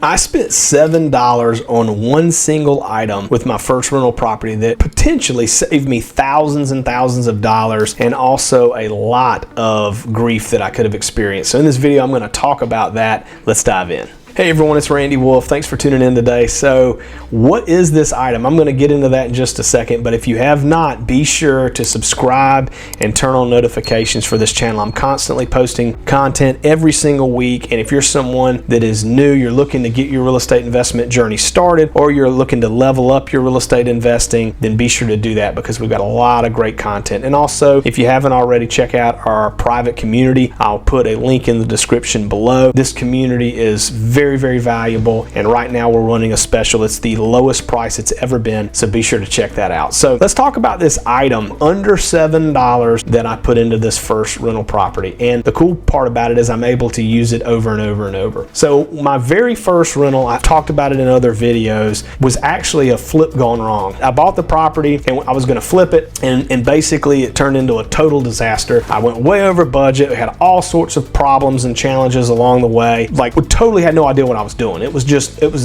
I spent $7 on one single item with my first rental property that potentially saved me thousands and thousands of dollars and also a lot of grief that I could have experienced. So in this video, I'm going to talk about that. Let's dive in. Hey everyone, it's Randy Wolfe. Thanks for tuning in today. So what is this item? I'm going to get into that in just a second, but if you have not, be sure to subscribe and turn on notifications for this channel. I'm constantly posting content every single week, and if you're someone that is new, you're looking to get your real estate investment journey started, or you're looking to level up your real estate investing, then be sure to do that because we've got a lot of great content. And also, if you haven't already, check out our private community. I'll put a link in the description below. This community is very valuable, and right now we're running a special. It's the lowest price it's ever been, so be sure to check that out. So let's talk about this item under $7 that I put into this first rental property. And the cool part about it is I'm able to use it over and over and over. So my very first rental, I've talked about it in other videos, was actually a flip gone wrong. I bought the property and I was going to flip it, and basically it turned into a total disaster. I went way over budget. We had all sorts of problems and challenges along the way. Like, we totally had no idea what I was doing. It was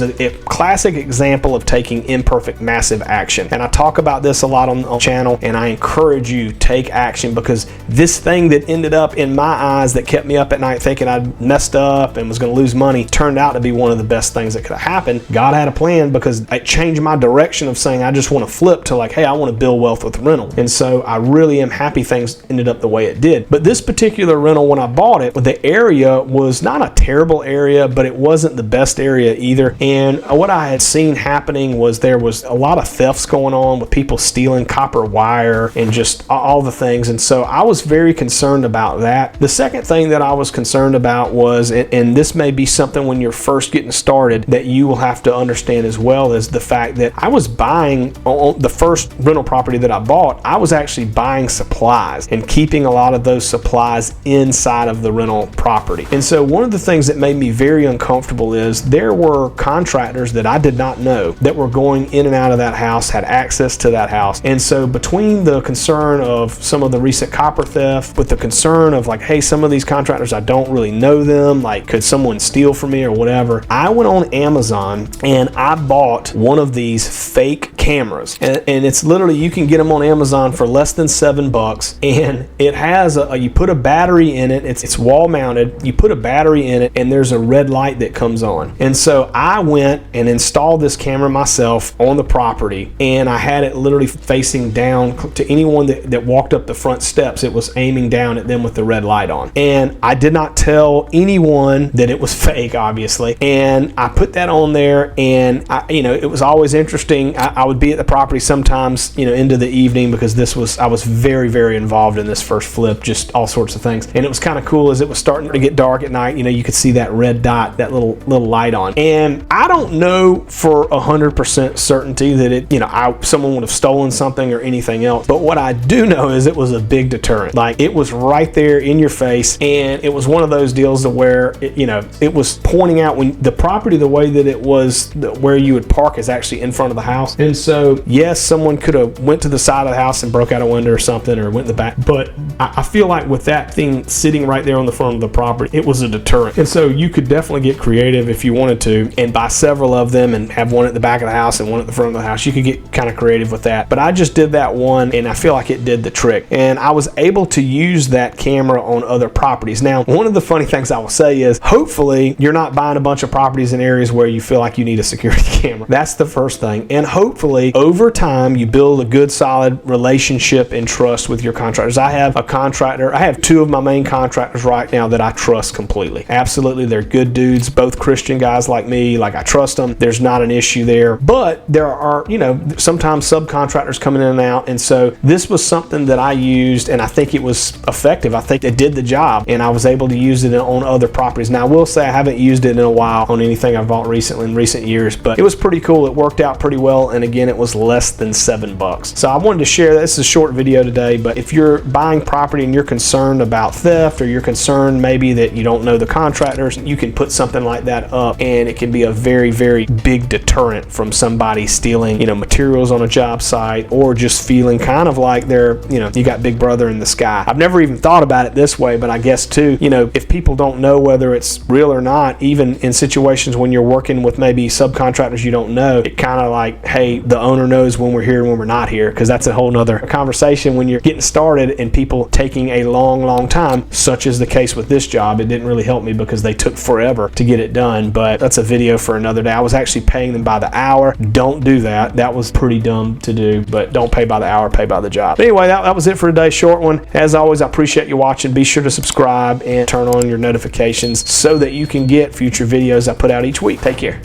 a classic example of taking imperfect massive action. And I talk about this a lot on the channel, and I encourage you, take action, because this thing that ended up in my eyes that kept me up at night thinking I'd messed up and was going to lose money turned out to be one of the best things that could have happened. God had a plan, because it changed my direction of saying I just want to flip to like, hey, I want to build wealth with rental. And so I really am happy things ended up the way it did. But this particular rental, when I bought it, the area was not a terrible area, but it wasn't the best area either. And what I had seen happening was there was a lot of thefts going on with people stealing copper wire and just all the things. And so I was very concerned about that. The second thing that I was concerned about was, and this may be something when you're first getting started that you will have to understand as well, is the fact that I was buying on the first rental property that I bought, I was actually buying supplies and keeping a lot of those supplies inside of the rental property. And so one of the things that made me very uncomfortable is there were contractors that I did not know that were going in and out of that house, had access to that house. And so between the concern of some of the recent copper theft, with the concern of like, hey, some of these contractors, I don't really know them, like could someone steal from me or whatever, I went on Amazon and I bought one of these fake cameras. And it's literally, you can get them on Amazon for less than $7, and it has you put a battery in it, it's wall mounted, you put a battery in it, and there's a red light that comes on. And so I went and installed this camera myself on the property, and I had it literally facing down to anyone that walked up the front steps. It was aiming down at them with the red light on. And I did not tell anyone that it was fake, obviously. And I put that on there, and it was always interesting. I would be at the property sometimes, into the evening, because I was very involved in this first flip, just all sorts of things. And it was kind of cool as it was starting to get dark at night, you could see that red dot, that little light on. And I don't know for 100% certainty that someone would have stolen something or anything else. But what I do know is it was a big deterrent. Like, it was right there in your face, and it was one of those deals to where it was pointing out when the property, the way that it was, where you would park is actually in front of the house. And so yes, someone could have went to the side of the house and broke out a window or something, or went in the back. But I feel like with that thing sitting right there on the front of the property, it was a deterrent. And so you could definitely get creative if you wanted to and buy several of them and have one at the back of the house and one at the front of the house. You could get kind of creative with that. But I just did that one, and I feel like it did the trick. And I was able to use that camera on other properties. Now, one of the funny things I will say is, hopefully you're not buying a bunch of properties in areas where you feel like you need a security camera. That's the first thing. And hopefully over time you build a good solid relationship and trust with your contractors. I have two of my main contractors right now that I trust completely. Absolutely, they're good dudes, both Christian guys like me. Like, I trust them. There's not an issue there. But there are, sometimes subcontractors coming in and out. And so this was something that I used, and I think it was effective. I think it did the job, and I was able to use it on other properties. Now, I will say I haven't used it in a while on anything I've bought recently in recent years, but it was pretty cool. It worked out pretty well. And again, again, it was less than $7. So I wanted to share that. This is a short video today, but if you're buying property and you're concerned about theft, or you're concerned maybe that you don't know the contractors, you can put something like that up, and it can be a very, very big deterrent from somebody stealing, you know, materials on a job site, or just feeling kind of like they're, you know, you got Big Brother in the sky. I've never even thought about it this way, but I guess too, you know, if people don't know whether it's real or not, even in situations when you're working with maybe subcontractors you don't know, it kind of like, hey, the owner knows when we're here and when we're not here, because that's a whole nother conversation when you're getting started and people taking a long time, such as the case with this job. It didn't really help me because they took forever to get it done, but that's a video for another day. I was actually paying them by the hour. Don't do that. That was pretty dumb to do, but don't pay by the hour, pay by the job. But anyway, that was it for today's short one. As always, I appreciate you watching. Be sure to subscribe and turn on your notifications so that you can get future videos I put out each week. Take care.